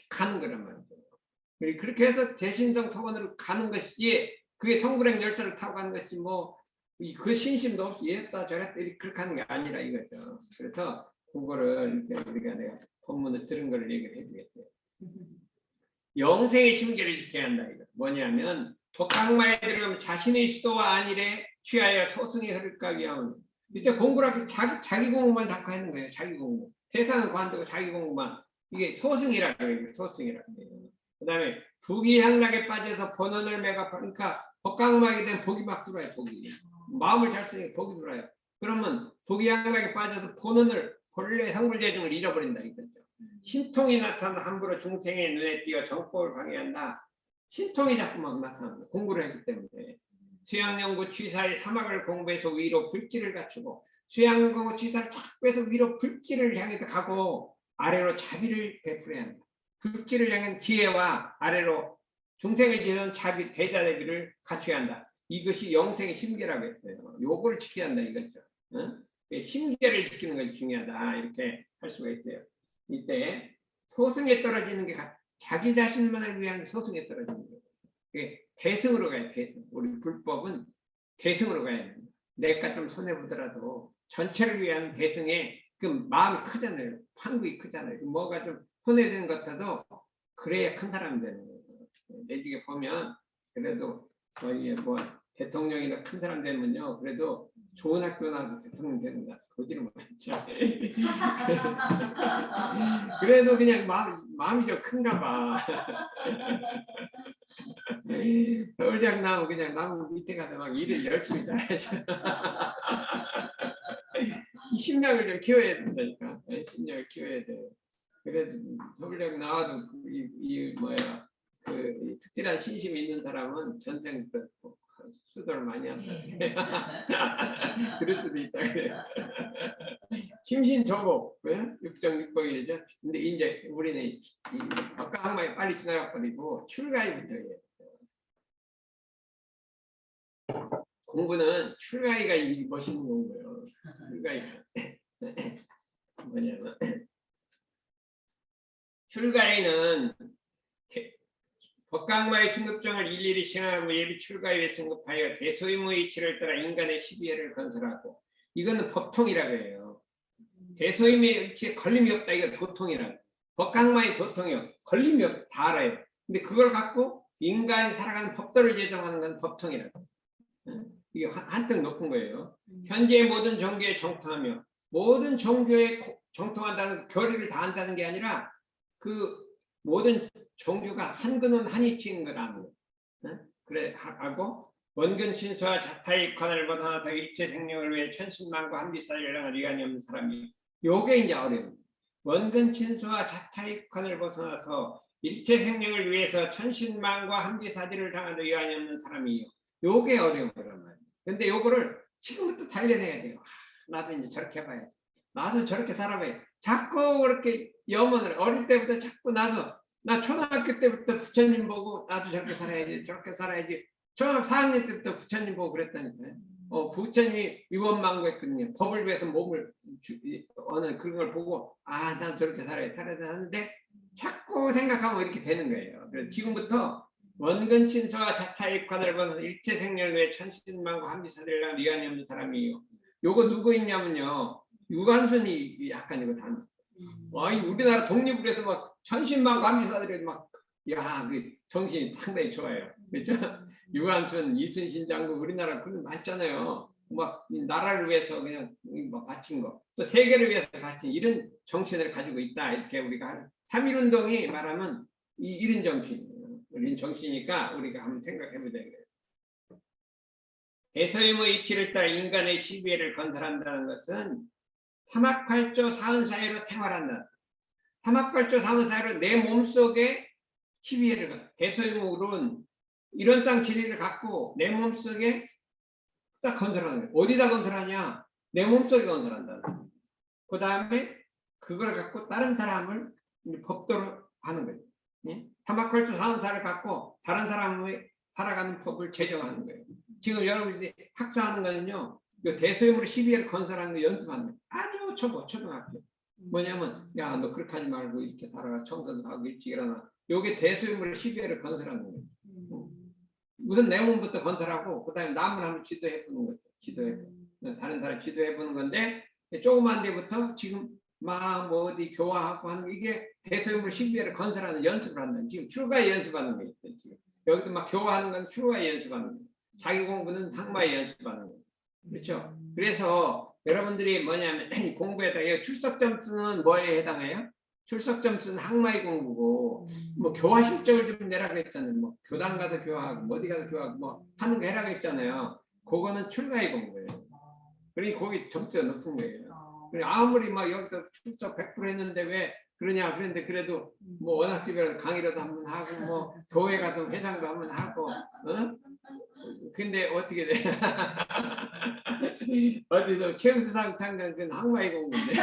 가는 거란 말이죠. 그렇게 해서 대신성 서원으로 가는 것이 그게 성불행 열쇠를 타고 가는 것이 그 신심도 없이 이랬다 저랬다 이렇게 그렇게 하는 게 아니라 이거죠. 그래서 그거를 이렇게 우리가 내가 본문을 들은 걸 얘기를 해주겠어요. 영생의 심계를 지켜야 한다. 이거 뭐냐면 독학마에 들어가면 자신의 수도와 안일에 취하여 소승이 흐를까 위하면 이때 공부를 하고 자기 공부만 자꾸 하는 거예요. 자기 공부. 세상은 관두고 자기 공부만. 이게 소승이라고 해요. 소승이라고 해요. 그 다음에 부귀향락에 빠져서 본원을 매가 그러니까 법강마하게 되면 복이 막 들어와요. 복이. 마음을 잘 쓰니까 복이 들어와요. 그러면 부귀향락에 빠져서 본원을 본래 성불대중을 잃어버린다. 이거죠. 신통이 나타나 함부로 중생의 눈에 띄어 정법을 방해한다. 신통이 자꾸 막 나타납니다. 공부를 했기 때문에. 수양연구 취사의 사막을 공부해서 위로 불길을 갖추고 수양연구 취사를 자꾸 해서 위로 불길을 향해서 가고 아래로 자비를 베풀어야 한다. 불길을 향한 지혜와 아래로 중생을 지는 자비 대자대비를 갖춰야 한다. 이것이 영생의 심계라고 했어요. 요거를 지켜야 한다 이거죠. 응? 심계를 지키는 것이 중요하다. 이렇게 할 수가 있어요. 이때 소승에 떨어지는 게 자기 자신만을 위한 소승에 떨어지는 거예요. 대승으로 가야 대승. 우리 불법은 대승으로 가야 됩니다. 내가 좀 손해보더라도 전체를 위한 대승에 그 마음이 크잖아요. 판국이 크잖아요. 뭐가 좀 손해되는 것 같아도 그래야 큰 사람이 되는 거예요. 내중에 보면 그래도 거의 뭐 대통령이나 큰 사람 되면요. 그래도 좋은 학교 나와도 대통령 되는다. 거지를 못했죠. 그래도 그냥 마음이 좀 큰가 봐. 서울대학 나오면 그냥 나무 밑에 가서 막 일을 열심히 잘하죠. 이 심력을 좀 키워야 된다니까. 심력을 키워야 돼. 그래도 서울대학 나와도 이 뭐야 그 특별한 신심이 있는 사람은 전생부터 수도를 많이 한다. 그럴 수도 있다 그래. 심신조복, 육정육복이죠. 근데 이제 우리는 이 법강학만이 빨리 지나가 버리고 출가위부터 해요. 공부는 출가위가 이 멋있는 공부예요. 출가위가 뭐냐면 출가위는 법강마의 승급정을 일일이 시행하고 예비 출가위에 승급하여 대소임의 이치를 따라 인간의 시비회를 건설하고, 이거는 법통이라고 해요. 대소임의 이치에 걸림이 없다, 이거 도통이라고. 법강마의 도통이요. 걸림이 없다, 다 알아요. 근데 그걸 갖고 인간이 살아가는 법도를 제정하는 건 법통이라고. 이게 한층 높은 거예요. 현재 모든 종교에 정통하며, 모든 종교에 정통한다는 교리를 다 한다는 게 아니라 그 모든 종교가 한 근원 한 이치인 거라는 거. 그래 하고 원근 친서와 자타의 관을 벗어나서 일체 생명을 위해 천신만고 한비사를 향한 위안이 없는 사람이, 요게 이제 어려운. 원근 친서와 자타의 관을 벗어나서 일체 생명을 위해서 천신만과 한비사들을 당하는 위안이 없는 사람이요. 요게 어려운 거란 말이에요. 근데 요거를 지금부터 단련해야 돼요. 나도 이제 저렇게 해봐야지. 나도 저렇게 살아봐야 돼. 자꾸 그렇게 염원을 어릴 때부터 자꾸 나 초등학교 때부터 부처님 보고 나도 저렇게 살아야지, 저렇게 살아야지. 초등학교 4학년 때부터 부처님 보고 그랬다니까요. 부처님이 위원망고했거든요. 법을 위해서 몸을 어느 그런 걸 보고 난 저렇게 살아야 하는데 자꾸 생각하면 이렇게 되는 거예요. 그래서 지금부터 원근 친서와 자타입관을 보는 일체 생명을 위해 천신만고 한비사를 향한 위안이 없는 사람이에요. 요거 누구 있냐면요, 유관순이 약간 이거 다. 우리나라 독립을 해서 막 천신만고 한비사들이 그 정신이 상당히 좋아요. 그렇죠? 유관순, 이순신 장군, 우리나라 그런 많잖아요. 막 나라를 위해서 그냥 막 바친 거, 또 세계를 위해서 바친 이런 정신을 가지고 있다. 이렇게 우리가 3.1운동이 말하면 이런 정신이에요. 이런 정신이니까 우리가 한번 생각해보자. 대소임의 이치를 따라 인간의 시비회를 건설한다는 것은 삼합팔조 사은사회로 생활한다. 삼합팔조 사은사회로 내 몸속에 시비회를, 대소임으로는 이런 땅 진리를 갖고 내 몸속에 딱 건설하는 거예요. 어디다 건설하냐? 내 몸속에 건설한다. 그 다음에 그걸 갖고 다른 사람을 법도로 하는 거예요. 삼합팔조 사은사를 갖고 다른 사람의 살아가는 법을 제정하는 거예요. 지금 여러분들이 학사하는 거는요, 대소임으로 시비회를 건설하는 거 연습하는 거예요. 아주 초등학교. 뭐냐면, 야, 너 그렇게 하지 말고 이렇게 살아가. 청소도 하고 일찍 일어나. 요게 대소임으로 시비회를 건설하는 거예요. 우선 내 몸부터 건설하고, 그 다음에 남을 한번 지도해보는 거죠. 다른 사람 지도해보는 건데, 조그만 데부터 지금 막 어디 교화하고 하는 게, 이게 대소임으로 시비회를 건설하는 연습을 한다. 지금 출가에 연습하는 거예요. 지금. 여기도 막 교화하는 건 출가에 연습하는 거예요. 자기 공부는 항마에 연습하는 거예요. 그렇죠? 그래서 여러분들이 뭐냐면 공부에다가 출석 점수는 뭐에 해당해요? 출석 점수는 항마의 공부고, 뭐 교화 실적을 좀 내라고 했잖아요. 뭐 교당 가서 교화하고 어디 가서 교화하고 뭐 하는 거 해라고 했잖아요. 그거는 출가의 공부예요. 그러니 거기 점수가 높은 거예요. 아무리 막 여기서 출석 100% 했는데 왜 그러냐. 그런데 그래도 뭐 원학집에 강의라도 한번 하고 뭐 교회 가서 회장도 한번 하고, 근데 어떻게 돼? 어디서 최우수상 탄 건 항마의 공부인데.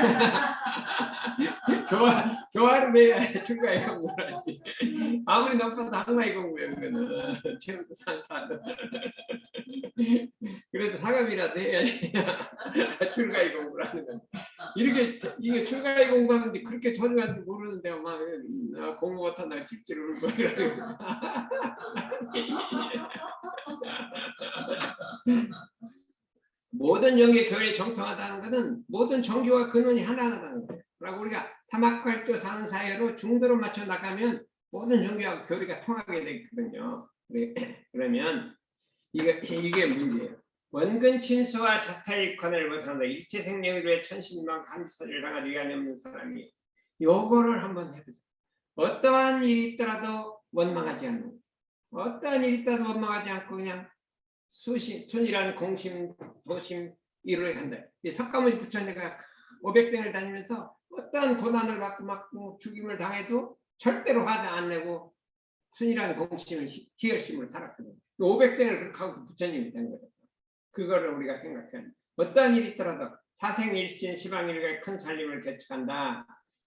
교화를 해야 출가의 공부를 하지. 아무리 높아도 항마의 공부예요. 그거는 최우수상 탄. 그래도 사감이라도 해야지. 출가의 공부를 하는 건. 이게 출가의 공부하는데 그렇게 전혀한지 모르는데 막 공부 못한다고 찝찝 울고 이러고. 모든 종교의 교회에 정통하다는 것은 모든 종교와 근원이 하나하나다는 거예요. 그리고 우리가 삼합팔조 사은사회로 중도로 맞춰 나가면 모든 종교와 교리가 통하게 되거든요. 그러면 이게 문제예요. 원근 친수와 자타일권을 벗어나 일체 생명주의 천신만 감사를 당하지 않는 사람이 요거를 한번 해보자. 어떠한 일이 있더라도 원망하지 않는, 어떠한 일이 있더라도 원망하지 않고 그냥 순이란 공심, 도심 이루어야 한다. 이 석가모니 부처님과 500생을 다니면서 어떠한 고난을 받고 막 죽임을 당해도 절대로 화도 안 내고 순이란 공심을 희열심으로 살았거든요. 500생을 그렇게 하고 부처님이 된 거죠. 그거를 우리가 생각해야 어떠한 일이 있더라도 사생일신 시방일가의 큰 살림을 개척한다.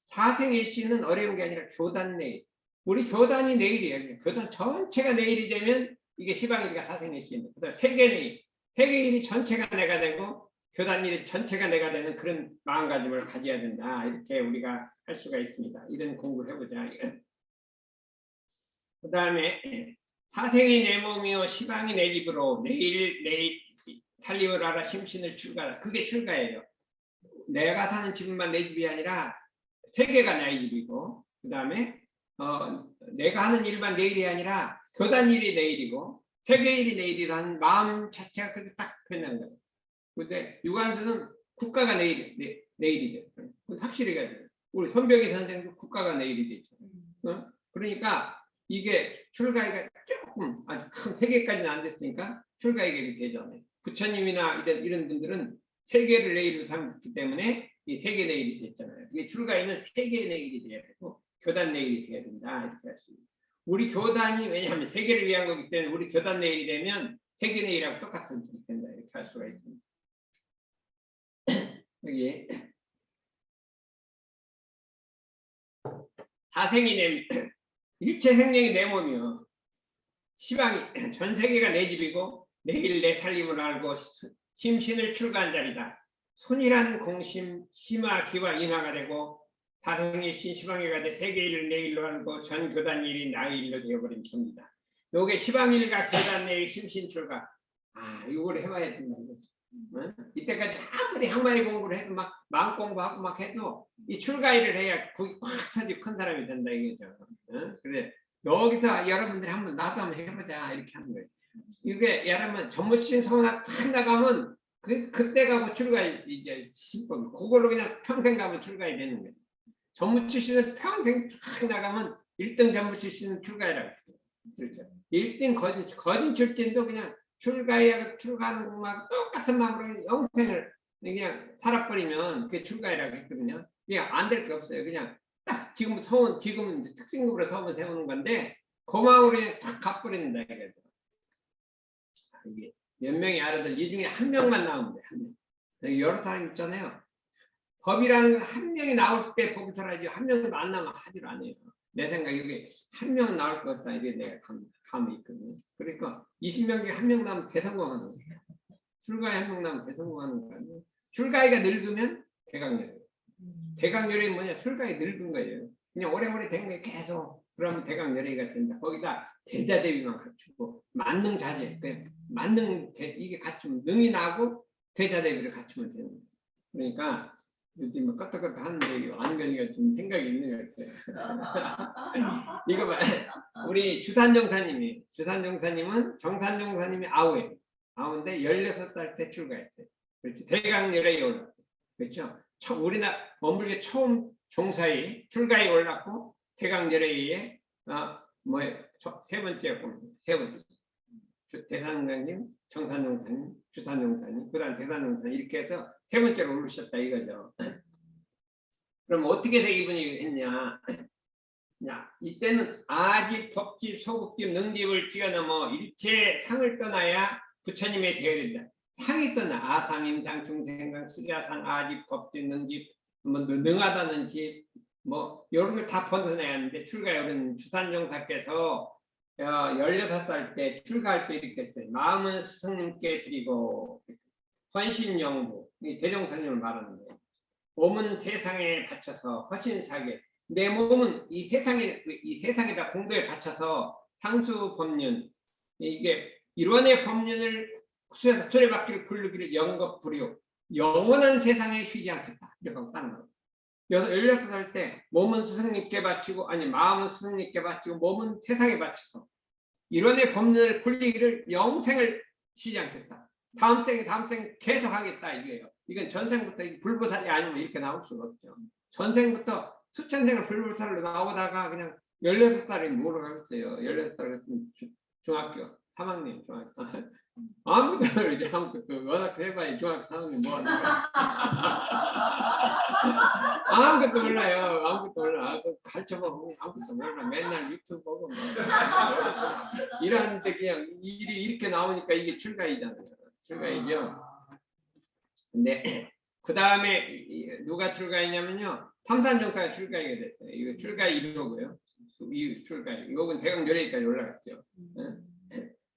사생일신은 어려운 게 아니라 교단 내일. 우리 교단이 내일이에요. 교단 전체가 내일이 되면 이게 시방일가 사생일신. 그다음 세계 내일. 세계일이 전체가 내가 되고 교단일이 전체가 내가 되는 그런 마음가짐을 가져야 된다. 이렇게 우리가 할 수가 있습니다. 이런 공부를 해보자. 그 다음에 사생이 내 몸이요 시방이 내 집으로 내일 살림을 알아 심신을 출가하라. 그게 출가예요. 내가 사는 집만 내 집이 아니라 세계가 내 집이고, 그 다음에 내가 하는 일만 내 일이 아니라 교단 일이 내 일이고 세계 일이 내 일이라는 마음 자체가 그렇게 딱 표현한 거예요. 근데 유관수는 국가가 내 일이 돼요. 확실히 가지고 우리 손병희 선생도 국가가 내 일이 되죠. 그러니까 이게 출가가 조금 아주 큰 세계까지는 안 됐으니까 출가가 되잖아요. 부처님이나 이런 분들은 세계를 내일로 삼기 때문에 이 세계 내일이 됐잖아요. 이게 출가에는 세계 내일이 돼야 되고 교단 내일이 돼야 된다 이렇게 할 수 있습니다. 우리 교단이 왜냐하면 세계를 위한 거기 때문에 우리 교단 내일이 되면 세계 내일하고 똑같은 일이 된다 이렇게 할 수가 있습니다. 여기 사생이 내 일체 생명이 내 몸이요 시방이 전 세계가 내 집이고 내일 내 살림을 알고 심신을 출가한 자리다. 손이란 공심 심화 기와 인화가 되고 다생이 신시방일가 돼 세계일을 내일로 알고 전 교단 일이 나의 일로 되어버린 겁니다. 요게 시방일과 교단 내일 심신 출가. 이걸 해봐야 된다. 이때까지 아무리 항마의 공부를 해도 막 마음 공부하고 막 해도 이 출가일을 해야 국이 꽉 터지고 큰 사람이 된다 이거죠. 그래 여기서 여러분들이 한번 나도 한번 해보자 이렇게 하는 거예요. 이게 여러분 전무친 성악 딱 나가면 그때 가고 출가 이제 신법 그걸로 그냥 평생 가면 출가해 되는 거예요. 전무 출신은 평생 쫙 나가면 1등 전무 출신은 출가해라고 그렇죠. 1등 거진 출신도 그냥 출가하는 것만 똑같은 마음으로 영생을 그냥 살아버리면 그게 출가해라고 했거든요. 그냥 안 될 게 없어요. 그냥 딱 지금은 특징급으로 서원 세우는 건데 그 마음으로 그냥 딱 갚버린다 이거죠. 이게 몇 명이 알아들 이 중에 한 명만 나오면 돼. 한 명. 여러 사람 있잖아요. 법이라는 건 한 명이 나올 때 법이 살아야지 한 명도 안 나오면 하지를 않아요. 내 생각에 이게 한 명은 나올 것 같다 이게 내가 감이 있거든요. 그러니까 20명 중에 한 명 나오면 대성공하는 거예요. 출가에 한 명 나오면 대성공하는 거예요. 출가이가 늙으면 대강렬이에요. 대강렬이 뭐냐? 출가에 늙은 거예요. 그냥 오래오래 된 거에 계속 그러면 대강렬이가 된다. 거기다 대자대비만 갖추고 만능자재, 만능 이게 갖추면 능이 나고 대자대비를 갖추면 되는 거예요. 그러니까 요즘 뭐 껐다껐다 하는데 안견이가 좀 생각이 있는 것 같아요. 이거 봐. 우리 주산정사님은 정산정사님이 아우인데 16살 때 출가했어요. 그렇죠. 대강열애에 올랐어요. 그렇죠. 우리나라 원불교 처음 종사에 출가에 올랐고 대강열애에 세 번째 대산정사님, 정산정사님, 주산정사님, 그다음 대산정사님 이렇게 해서 세 번째로 오르셨다 이거죠. 그럼 어떻게 이분이 했냐? 이때는 아집, 법집, 소급집, 능집을 뛰어넘어 일체 상을 떠나야 부처님이 되어야 된다. 상이 떠나 아상, 임상, 중생상, 수자상, 아집, 법집, 능집, 능하다는 집, 이런 걸 다 벗어내야 하는데 출가에 오른 주산정사께서 16살 때 출가할 때 이렇게 했어요. 마음은 스승님께 드리고 헌신영부, 대종사님을 말하는 거예요. 몸은 세상에 바쳐서 허신사계. 내 몸은 이 세상에다 공부에 바쳐서 상수법륜, 이게 일원의 법륜을 수레바퀴를 굴르기를 영겁불효, 영원한 세상에 쉬지 않겠다. 이렇게 하고 따는 거예요. 16살 때 몸은 스승님께 바치고 마음은 스승님께 바치고 몸은 세상에 바쳐서 일원의 법륜을 굴리기를 영생을 쉬지 않겠다. 다음 생 계속 하겠다 이게요. 이건 전생부터 불보살이 아니면 이렇게 나올 수가 없죠. 전생부터 수천 생을 불보살로 나오다가 그냥 16살이 뭐로 가겠어요. 16살 중학교 3학년 중학교 아무것도 이제 아무것도 워낙 해봐야 중학교 3학년 뭐 하는 거야. 아무것도 몰라요. 아무것도 몰라. 가르쳐보고 아무것도 몰라. 맨날 유튜브 보고 뭐. 이러는데 그냥 일이 이렇게 나오니까 이게 출가이잖아요. 출가이죠. 근데 그 다음에 누가 출가했냐면요. 삼산정사가 출가하게 됐어요. 이거 출가 1호고요. 이 출가 이거는 대강열애기까지 올라갔죠.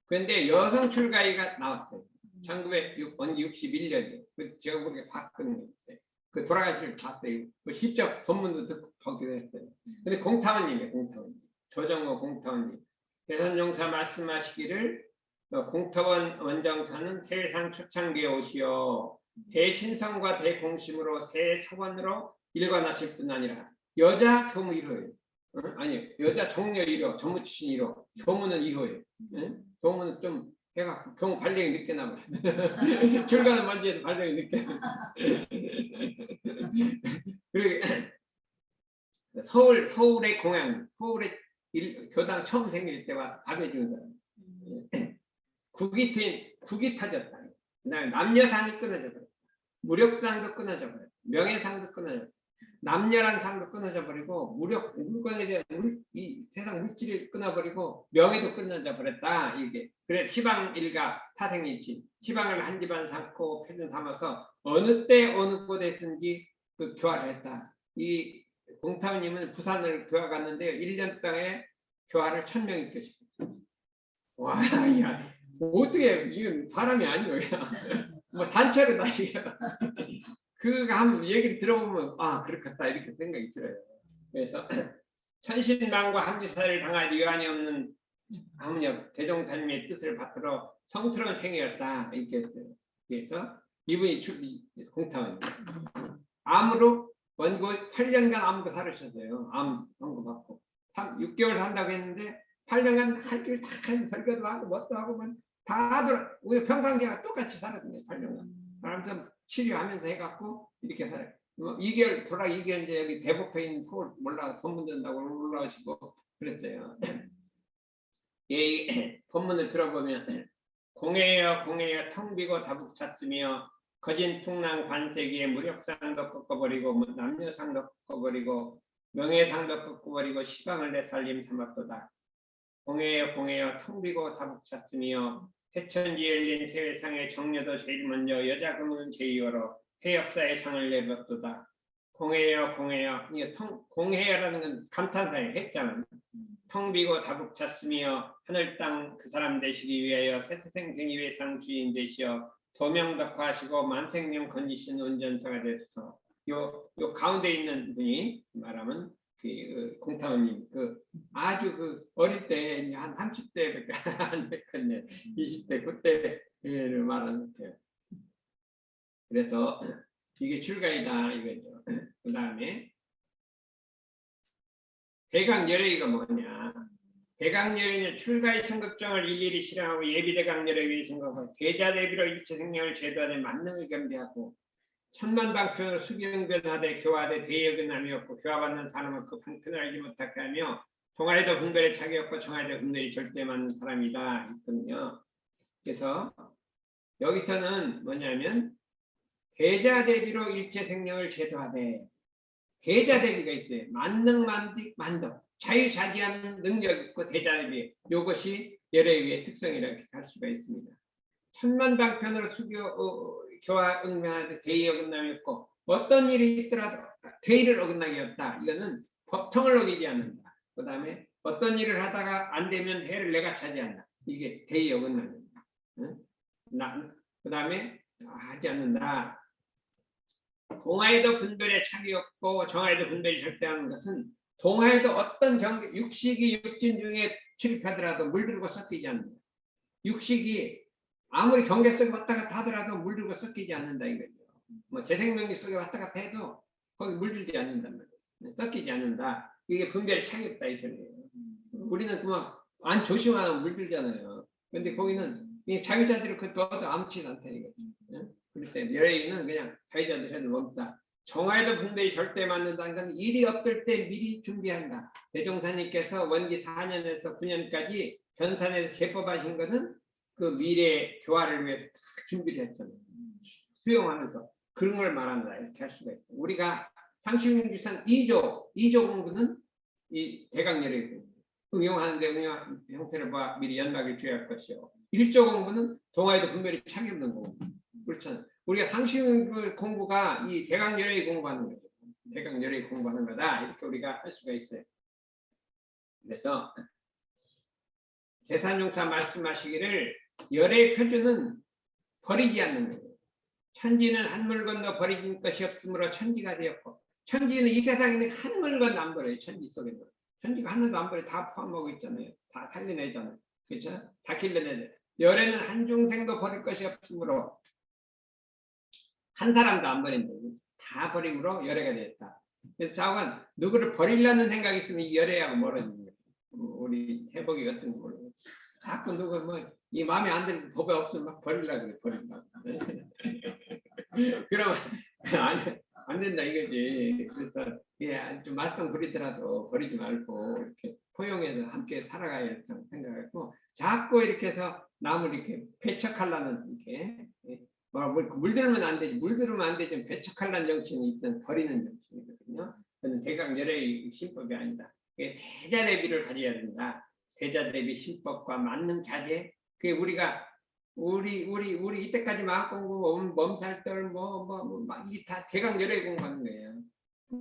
그런데 여성 출가위가 나왔어요. 1961년에 제가 보기에 봤거든요. 그 돌아가시를 봤어요. 그 직접 본문도 듣고 보기도 했어요. 근데 공타원님이에요. 공타원님. 조정호 공타원님. 대선용사 말씀하시기를 공타원 원정사는 세상 초창기에 오시어 대신성과 대공심으로 새 사관으로 일관하실 뿐 아니라 여자 교무 1호예요. 아니 여자 정녀 1호, 전무출신 1호, 교무는 2호예요. 교무는 좀 해가 교무 발령이 늦게 나와요. 출가는 먼저 해도 발령이 늦게. 그리고 서울의 공양, 서울의 교당 처음 생길 때와 밥해주는 사람. 국이 터졌다. 그다음에 남녀상이 끊어져 버렸다. 무력상도 끊어져 버렸다. 명예상도 끊어져 버렸다. 남녀란 상도 끊어져 버리고 물건에 대한 이 세상 물질이 끊어버리고 명예도 끊어져 버렸다. 이게 그래 시방일가 타생일치 시방을 한 집안 삼고 표준 삼아서 어느 때 어느 곳에든지 그 교화를 했다. 이 공타원님은 부산을 교화 갔는데요. 1년 동안에 교화를 1000명이 꼈어요. 와, 야, 어떻게 이건 사람이 아니에요. 뭐 단체로 다시 그 한번 얘기를 들어보면 아 그렇겠다 이렇게 생각이 들어요. 그래서 천신망과 합리사를 당할 여한이 없는 학력 대종사님의 뜻을 받들어 성스러운 생이었다 이렇게 했어요. 그래서 이분이 공타원이에요. 암으로 원고 8년간 암도 살으셨어요. 암 선고 받고 6개월 산다고 했는데 8년간 할 길 다 설교도 하고 뭣도 하고 다 들어 우리 평상시와 똑같이 살았는데 8년간 사람들 치료하면서 해갖고 이렇게 살아요. 2개월 돌아 2개월 이제 여기 대법에 있는 서울 몰라 법문 된다고 올라가시고 그랬어요. 이 법문을 들어보면 공회여 텅 비고 다북 찼으며 거진 풍랑 관세기에 무력상도 꺾어버리고 남녀상도 꺾어버리고 명예상도 꺾어버리고 시방을 내살림 삼았도다. 공회여 텅 비고 다북 찼으며 태천지 열린 세상의 정녀도 제일 먼저 여자 금은 제이어로 해역사의 상을 내렸도다. 공회여 공회여라는 건 감탄사의 했잖아요. 텅 비고 다북 찼으며 하늘 땅 그 사람 되시기 위하여 세세생생이 외상 주인 되시어 도명덕화하시고 만생명 건지신 운전사가 되셔서 요 가운데 있는 분이 말하면 그 공타원님 그 아주 그 어릴 때 한 30대밖에 안 됐거든요. 20대 그때를 말하는 거예요. 그래서 이게 출가이다 이거죠. 그 다음에 대강열애기가 뭐냐? 대강열애는 출가의 성급정을 일일이 실행하고 예비대강열애의 생각하고 대자대비로 일체 생명을 제도하되 만능을 겸비하고 천만방편으로 수경변하되 교화되 대역은함이 없고 교화받는 사람은 그 방편을 알지 못하게 하며 동아리도 분별에 차기 없고 정아리도 분별이 절대 맞는 사람이다 했거든요. 그래서 여기서는 뭐냐면 대자대비로 일체 생명을 제도하되 대자대비가 있어요. 만능 만득 만덕 자유자재하는 능력 있고 대자대비 이것이 열애의 특성이라고 할 수가 있습니다. 천만방편으로 교화 응명하되 대의 어긋남이 없고 어떤 일이 있더라도 대의를 어긋나게 없다. 이거는 법통을 어기지 않는다. 그 다음에 어떤 일을 하다가 안 되면 해를 내가 차지한다. 이게 대의 어긋남입니다. 응? 그 다음에 하지 않는다. 동아에도 분별에 차이 없고 정아에도 분별이 절대하는 것은 동아에도 어떤 경계 육식이 육진 중에 출입하더라도 물들고 섞이지 않는다. 육식이 아무리 경계 속에 왔다 갔다 하더라도 물들고 섞이지 않는다 이거죠. 뭐 재생명리 속에 왔다 갔다 해도 거기 물들지 않는단 말이에요. 섞이지 않는다. 이게 분별이 차이 없다 이 소리예요. 우리는 그만 안 조심하면 물들잖아요. 근데 거기는 이 자기자들이 그 넣어도 아무렇지도 않다 이거지. 그래서 열애는 그냥 자기자들 해도 먹다. 정화에도 분별이 절대 맞는다는 건 일이 없을 때 미리 준비한다. 대종사님께서 원기 4년에서 9년까지 변산에서 제법하신 것은 그 미래 교화를 위해서 다 준비를 했잖아요. 수용하면서 그런 걸 말한다 이렇게 할 수가 있어요. 우리가 상식용주산 2조 공부는 이 대강열의 공부. 응용하는데 응용 형태를 봐 미리 연락을 줘야 할 것이요. 1조 공부는 동아에도 분별이 차기 없는 공부. 그렇잖아요. 우리가 상식 공부가 이 대강열의 공부하는 거죠. 대강열의 공부하는 거다. 이렇게 우리가 할 수가 있어요. 그래서 대산용사 말씀하시기를 열의 표준은 버리지 않는 거예요. 천지는 한물 건너 버리는 것이 없으므로 천지가 되었고 천지는 이 세상에 있는 한물 건너 안 버려요. 천지 속에는. 천지가 하나도 안 버려. 다 포함하고 있잖아요. 다 살려내잖아요. 그렇죠? 다 길러내죠. 열에는 한 중생도 버릴 것이 없으므로 한 사람도 안 버린다. 다 버림으로 열애가 됐다. 그래서 자관 누구를 버리려는 생각이 있으면 이 열애하고 멀어지는 거예요. 우리 해복이 같은 거 모르고 자꾸 누구 뭐 이 마음에 안 들고 법에 없으면 막 버리려고 그래. 버린다. 그러면 안 된다 이거지. 그래서 예, 좀 말썽 부리더라도 버리지 말고 이렇게 포용해서 함께 살아가야 생각하고 자꾸 이렇게 해서 남을 이렇게 배척하려는 이렇게 물들면 안 되지. 물들면 안 되지. 배척하려는 정신이 있으면 버리는 정신이거든요. 그는 대강열의 신법이 아니다. 대자대비를 가져야 된다. 대자대비 신법과 만능 자제. 그게 우리가 우리 이때까지 마음공부 몸살떨 이게 다 대강열의 공부하는 거예요.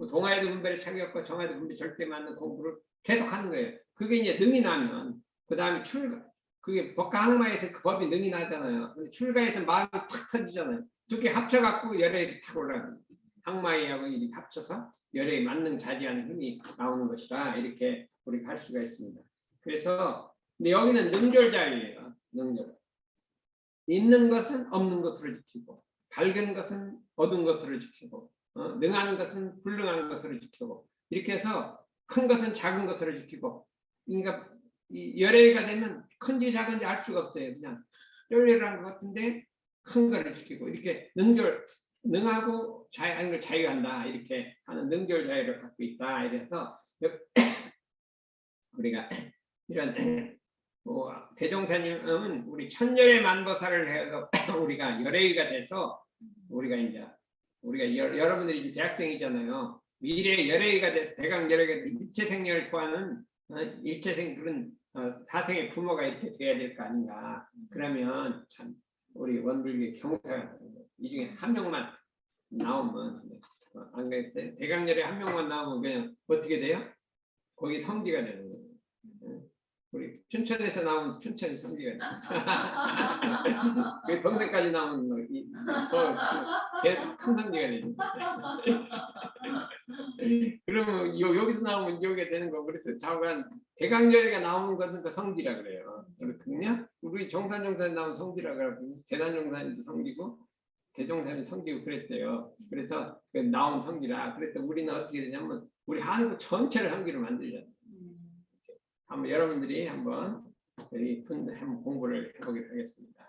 동아에도 분별을 차기없고 정아에도 분별이 절대 맞는 공부를 계속하는 거예요. 그게 이제 능이 나면 그 다음에 출가 그게 법가항마에서 그 법이 능이 나잖아요. 근데 출가에서 마음이 탁 터지잖아요. 두 개 합쳐갖고 열애가 탁 올라가요. 항마하고 이 합쳐서 열애에 만능 자제하는 힘이 나오는 것이라 이렇게 우리가 할 수가 있습니다. 그래서 근데 여기는 능졸자예요. 능졸. 있는 것은 없는 것으로 지키고 밝은 것은 어두운 것으로 지키고 능한 것은 불능한 것으로 지키고 이렇게 해서 큰 것은 작은 것으로 지키고 그러니까 이 열애가 되면 큰지 작은지 알 수가 없어요. 그냥 열애라는 것 같은데 큰 거를 지키고 이렇게 능하고 자유한 걸 자유한다 이렇게 하는 능졸 자유를 갖고 있다. 이래서 우리가 이런 대종사님은 우리 천열의 만보살을 해서 우리가 열애가 돼서 우리가 여러분들이 이제 대학생이잖아요. 미래 열애가 돼서 대강 열애가 돼서 일체생명을 구하는 일체생 그런 사생의 부모가 이렇게 돼야 될 거 아닌가. 그러면 참 우리 원불교 경사가 이 중에 한 명만 나오면 안 그랬어요? 대강 열애 한 명만 나오면 그냥 어떻게 돼요? 거기 성지가 되는 거예요. 우리 춘천에서 나온 춘천 성지가 그 동생까지 나온 큰 성지가 되죠. 그러면 여기서 나오면 여기가 되는 거. 그래서 자관 대강열애가 나오는 것은 그 성지라 그래요. 그렇군요. 우리 정산정산에 나온 성지라 그러고 재단정산도 성지고 대종산이 성지고 그랬어요. 그래서 그 나온 성지라. 그래서 우리는 어떻게 되냐면 우리 한국 전체를 성지로 만들잖아요. 한번 여러분들이 한번 한번 공부를 해보도록 하겠습니다.